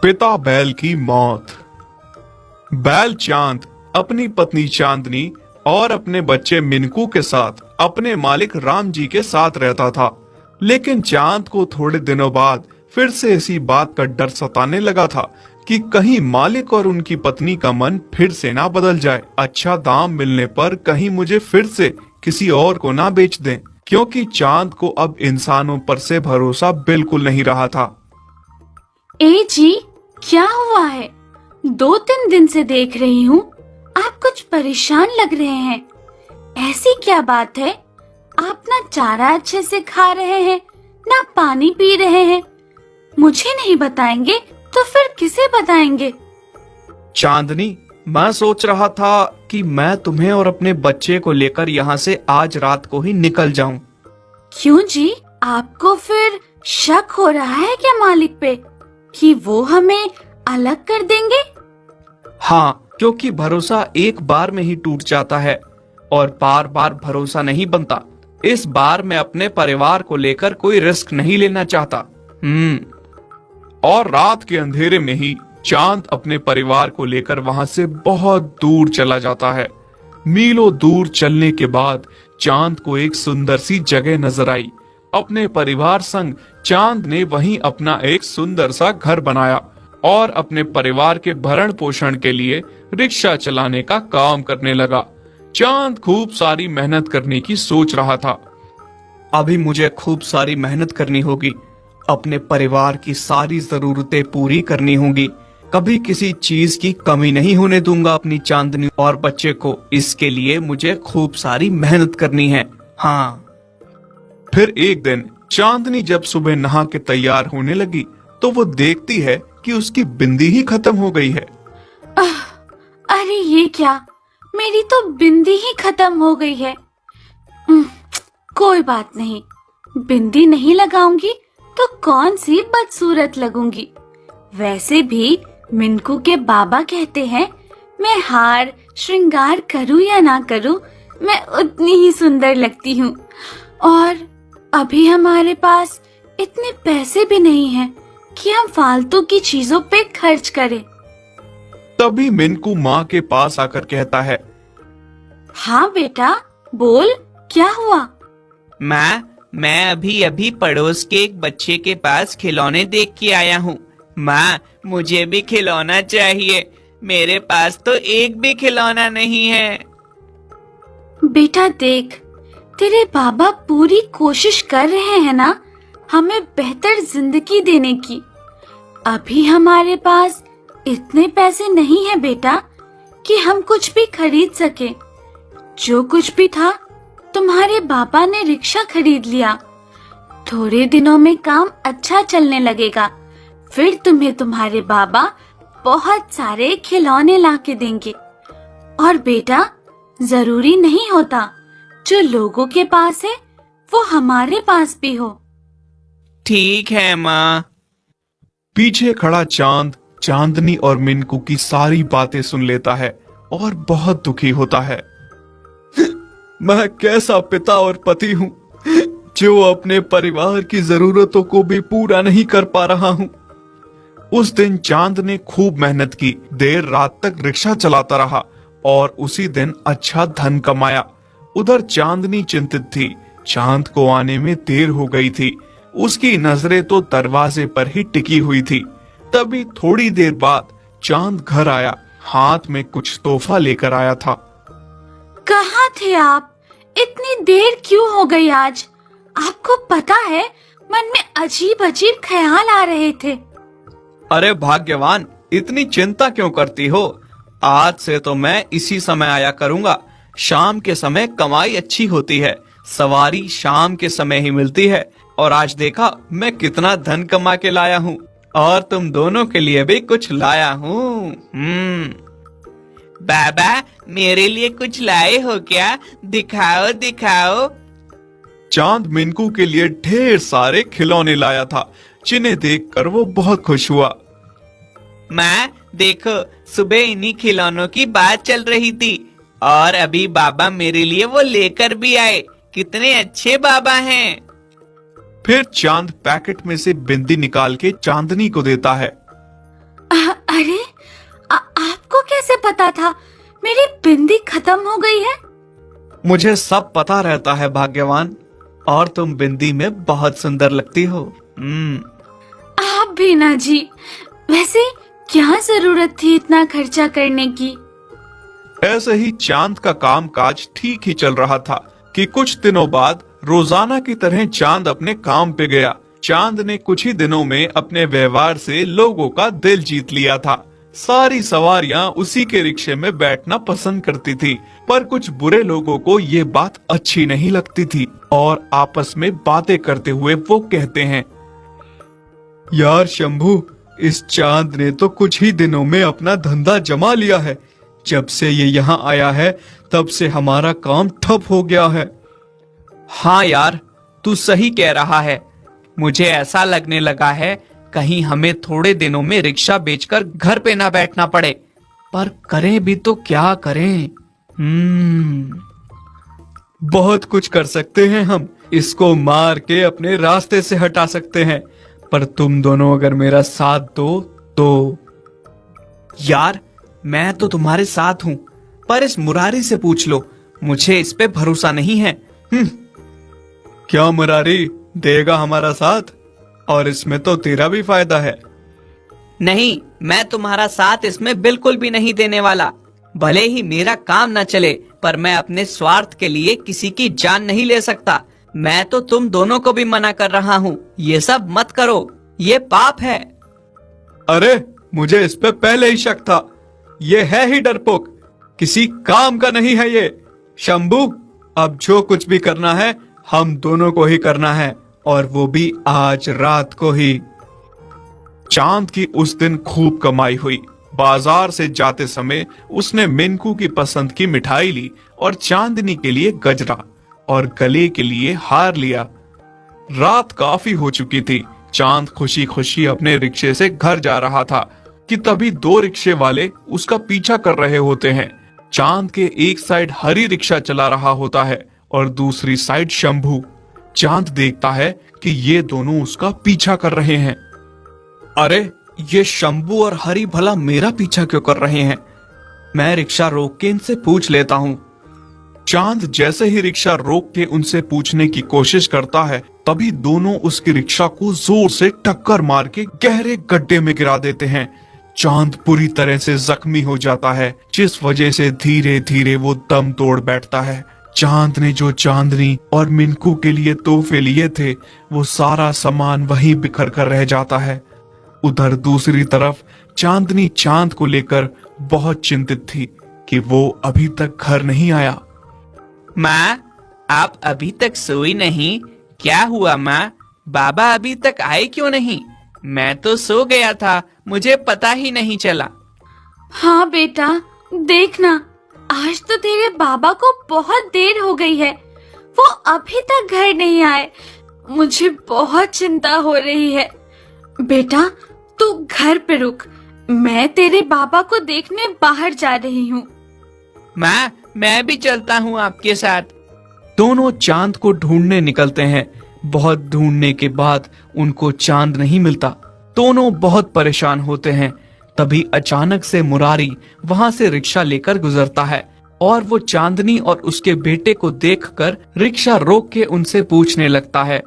पिता बैल की मौत। बैल चांद अपनी पत्नी चांदनी और अपने बच्चे मिनकू के साथ अपने मालिक राम जी के साथ रहता था। लेकिन चांद को थोड़े दिनों बाद फिर से इसी बात का डर सताने लगा था कि कहीं मालिक और उनकी पत्नी का मन फिर से ना बदल जाए। अच्छा दाम मिलने पर कहीं मुझे फिर से किसी और को ना बेच दें, क्योंकि चांद को अब इंसानों पर से भरोसा बिल्कुल नहीं रहा था। ए जी, क्या हुआ है? 2-3 दिन से देख रही हूँ, आप कुछ परेशान लग रहे हैं। ऐसी क्या बात है? आप ना चारा अच्छे से खा रहे हैं, ना पानी पी रहे हैं। मुझे नहीं बताएंगे तो फिर किसे बताएंगे? चांदनी, मैं सोच रहा था कि मैं तुम्हें और अपने बच्चे को लेकर यहाँ से आज रात को ही निकल जाऊं। क्यों जी, आपको फिर शक हो रहा है क्या मालिक पे कि वो हमें अलग कर देंगे? हाँ, क्योंकि भरोसा एक बार में ही टूट जाता है और बार बार भरोसा नहीं बनता। इस बार मैं अपने परिवार को लेकर कोई रिस्क नहीं लेना चाहता। और रात के अंधेरे में ही चांद अपने परिवार को लेकर वहां से बहुत दूर चला जाता है। मीलों दूर चलने के बाद चांद को एक सुंदर सी जगह नजर आई। अपने परिवार संग चांद ने वहीं अपना एक सुंदर सा घर बनाया और अपने परिवार के भरण पोषण के लिए रिक्शा चलाने का काम करने लगा। चांद खूब सारी मेहनत करने की सोच रहा था। अभी मुझे खूब सारी मेहनत करनी होगी, अपने परिवार की सारी जरूरतें पूरी करनी होंगी। कभी किसी चीज की कमी नहीं होने दूंगा अपनी चांदनी और बच्चे को। इसके लिए मुझे खूब सारी मेहनत करनी है। हाँ। फिर एक दिन चांदनी जब सुबह नहा के तैयार होने लगी तो वो देखती है कि उसकी बिंदी ही खत्म हो गई है। अरे ये क्या, मेरी तो बिंदी ही खत्म हो गई है। कोई बात नहीं, बिंदी नहीं लगाऊंगी तो कौन सी बदसूरत लगूंगी। वैसे भी मिनकू के बाबा कहते हैं मैं हार श्रृंगार करूं या ना करूं, मैं उतनी ही सुंदर लगती हूँ। और अभी हमारे पास इतने पैसे भी नहीं हैं कि हम फालतू की चीजों पे खर्च करें। तभी मिनकू माँ के पास आकर कहता है, हाँ बेटा, बोल, क्या हुआ? मैं अभी अभी पड़ोस के एक बच्चे के पास खिलौने देख के आया हूँ। माँ, मुझे भी खिलौना चाहिए। मेरे पास तो एक भी खिलौना नहीं है। बेटा देख, तेरे बाबा पूरी कोशिश कर रहे हैं ना हमें बेहतर जिंदगी देने की। अभी हमारे पास इतने पैसे नहीं है बेटा कि हम कुछ भी खरीद सके। जो कुछ भी था तुम्हारे बाबा ने रिक्शा खरीद लिया। थोड़े दिनों में काम अच्छा चलने लगेगा, फिर तुम्हें तुम्हारे बाबा बहुत सारे खिलौने ला के देंगे। और बेटा, जरूरी नहीं होता जो लोगों के पास है वो हमारे पास भी हो। ठीक है माँ। पीछे खड़ा चांद चांदनी और मिनकू की सारी बातें सुन लेता है और बहुत दुखी होता है। मैं कैसा पिता और पति हूँ जो अपने परिवार की जरूरतों को भी पूरा नहीं कर पा रहा हूँ। उस दिन चांद ने खूब मेहनत की, देर रात तक रिक्शा चलाता रहा और उसी दिन अच्छा धन कमाया। उधर चांदनी चिंतित थी, चांद को आने में देर हो गई थी। उसकी नजरें तो दरवाजे पर ही टिकी हुई थी। तभी थोड़ी देर बाद चांद घर आया, हाथ में कुछ तोहफा लेकर आया था। कहाँ थे आप? इतनी देर क्यों हो गई आज? आपको पता है, मन में अजीब अजीब ख्याल आ रहे थे। अरे भाग्यवान, इतनी चिंता क्यों करती हो? आज से तो मैं इसी समय आया करूंगा। शाम के समय कमाई अच्छी होती है, सवारी शाम के समय ही मिलती है। और आज देखा मैं कितना धन कमा के लाया हूँ, और तुम दोनों के लिए भी कुछ लाया हूँ। बाबा, मेरे लिए कुछ लाए हो क्या? दिखाओ दिखाओ। चांद मिनकू के लिए ढेर सारे खिलौने लाया था, जिन्हें देखकर वो बहुत खुश हुआ। माँ देखो, सुबह इन्हीं खिलौनों की बात चल रही थी और अभी बाबा मेरे लिए वो लेकर भी आए। कितने अच्छे बाबा हैं। फिर चांद पैकेट में से बिंदी निकाल के चांदनी को देता है। बिंदी खत्म हो गई है। मुझे सब पता रहता है भाग्यवान, और तुम बिंदी में बहुत सुंदर लगती हो। आप भी ना जी। वैसे क्या जरूरत थी इतना खर्चा करने की? ऐसे ही चांद का काम काज ठीक ही चल रहा था कि कुछ दिनों बाद रोजाना की तरह चांद अपने काम पे गया। चांद ने कुछ ही दिनों में अपने व्यवहार से लोगों का दिल जीत लिया था। सारी सवारियां उसी के रिक्शे में बैठना पसंद करती थी, पर कुछ बुरे लोगों को ये बात अच्छी नहीं लगती थी और आपस में बातें करते हुए वो कहते हैं, यार शंभू, इस चांद ने तो कुछ ही दिनों में अपना धंधा जमा लिया है। जब से ये यहाँ आया है तब से हमारा काम ठप हो गया है। हाँ यार, तू सही कह रहा है। मुझे ऐसा लगने लगा है कहीं हमें थोड़े दिनों में रिक्शा बेचकर घर पे ना बैठना पड़े। पर करें भी तो क्या करें? बहुत कुछ कर सकते हैं हम। इसको मार के अपने रास्ते से हटा सकते हैं, पर तुम दोनों अगर मेरा साथ दो तो। यार, मैं तो तुम्हारे साथ हूँ, पर इस मुरारी से पूछ लो, मुझे इस पे भरोसा नहीं है। क्या मुरारी देगा हमारा साथ? और इसमें तो तेरा भी फायदा है। नहीं, मैं तुम्हारा साथ इसमें बिल्कुल भी नहीं देने वाला। भले ही मेरा काम न चले, पर मैं अपने स्वार्थ के लिए किसी की जान नहीं ले सकता। मैं तो तुम दोनों को भी मना कर रहा हूँ, ये सब मत करो, ये पाप है। अरे, मुझे इस पे पहले ही शक था। ये है ही डरपोक, किसी काम का नहीं है ये। शंभू, अब जो कुछ भी करना है हम दोनों को ही करना है, और वो भी आज रात को ही। चांद की उस दिन खूब कमाई हुई। बाजार से जाते समय उसने मिनकू की पसंद की मिठाई ली और चांदनी के लिए गजरा और गले के लिए हार लिया। रात काफी हो चुकी थी। चांद खुशी खुशी अपने रिक्शे से घर जा रहा था कि तभी दो रिक्शे वाले उसका पीछा कर रहे होते हैं। चांद के एक साइड हरी रिक्शा चला रहा होता है और दूसरी साइड शंभू। चांद देखता है कि ये दोनों उसका पीछा कर रहे हैं। अरे, ये शंभू और हरी भला मेरा पीछा क्यों कर रहे हैं? मैं रिक्शा रोक के इनसे पूछ लेता हूँ। चांद जैसे ही रिक्शा रोक के उनसे पूछने की कोशिश करता है, तभी दोनों उसकी रिक्शा को जोर से टक्कर मार के गहरे गड्ढे में गिरा देते हैं। चांद पूरी तरह से जख्मी हो जाता है, जिस वजह से धीरे धीरे वो दम तोड़ बैठता है। चांद ने जो चांदनी और मिनकू के लिए तोहफे लिए थे, वो सारा सामान वहीं बिखर कर रह जाता है। उधर दूसरी तरफ चांदनी चांद को लेकर बहुत चिंतित थी कि वो अभी तक घर नहीं आया। माँ, आप अभी तक सोई नहीं? क्या हुआ माँ? बाबा अभी तक आए क्यों नहीं? मैं तो सो गया था, मुझे पता ही नहीं चला। हाँ बेटा, देखना, आज तो तेरे बाबा को बहुत देर हो गई है, वो अभी तक घर नहीं आए। मुझे बहुत चिंता हो रही है। बेटा, तू घर पे रुक, मैं तेरे बाबा को देखने बाहर जा रही हूँ। माँ, मैं भी चलता हूँ आपके साथ। दोनों चांद को ढूंढने निकलते हैं। बहुत ढूंढने के बाद उनको चांद नहीं मिलता। दोनों बहुत परेशान होते हैं। तभी अचानक से मुरारी वहां से रिक्शा लेकर गुजरता है और वो चांदनी और उसके बेटे को देखकर रिक्शा रोक के उनसे पूछने लगता है,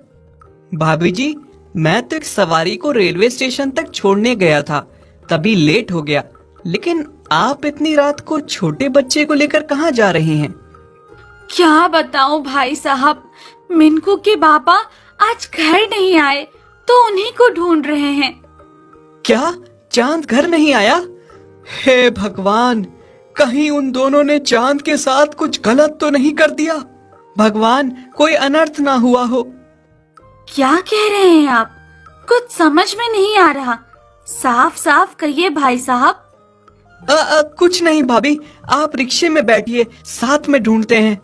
भाभी जी, मैं तो एक सवारी को रेलवे स्टेशन तक छोड़ने गया था, तभी लेट हो गया। लेकिन आप इतनी रात को छोटे बच्चे को लेकर कहाँ जा रहे हैं? क्या बताऊं भाई साहब, मिनकू के बाबा आज घर नहीं आए, तो उन्हीं को ढूंढ रहे हैं। क्या चांद घर नहीं आया? हे भगवान, कहीं उन दोनों ने चांद के साथ कुछ गलत तो नहीं कर दिया? भगवान, कोई अनर्थ ना हुआ हो। क्या कह रहे हैं आप? कुछ समझ में नहीं आ रहा, साफ साफ कहिए भाई साहब। कुछ नहीं भाभी, आप रिक्शे में बैठिए, साथ में ढूंढते हैं।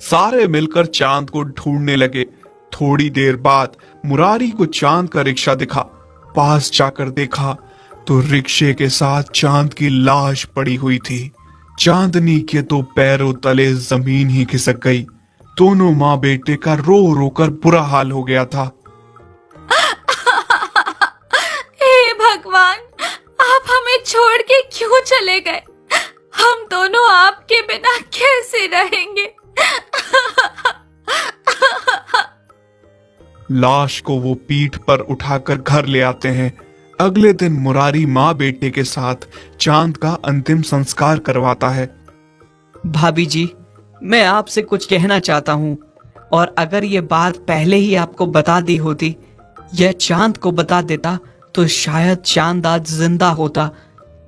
सारे मिलकर चांद को ढूंढने लगे। थोड़ी देर बाद मुरारी को चांद का रिक्शा दिखा। पास जाकर देखा तो रिक्शे के साथ चांद की लाश पड़ी हुई थी। चांदनी के तो पैरों तले जमीन ही खिसक गई। दोनों माँ बेटे का रो रो कर बुरा हाल हो गया था। हे भगवान, आप हमें छोड़ के क्यों चले गए? हम तो दोनों आपके बिना कैसे रहेंगे? लाश को वो पीठ पर उठाकर घर ले आते हैं। अगले दिन मुरारी माँ बेटे के साथ चांद का अंतिम संस्कार करवाता है। भाभी जी, मैं आपसे कुछ कहना चाहता हूँ, और अगर ये बात पहले ही आपको बता दी होती, यह चांद को बता देता, तो शायद चांद आज जिंदा होता।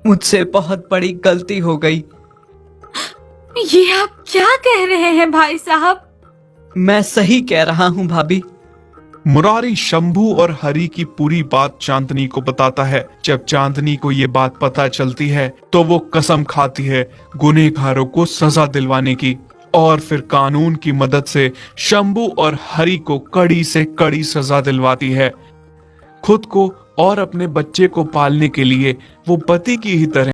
मुझसे बहुत बड़ी गलती हो गई। ये आप क्या कह रहे हैं भाई साहब? मैं सही कह रहा हूँ भाभी। मुरारी शंभू और हरि की पूरी बात चांदनी को बताता है। जब चांदनी को ये बात पता चलती है तो वो कसम खाती है गुनहगारों को सजा दिलवाने की, और फिर कानून की मदद से शंभू और हरि को कड़ी से कड़ी सजा दिलवाती है। खुद को और अपने बच्चे को पालने के लिए वो पति की ही तरह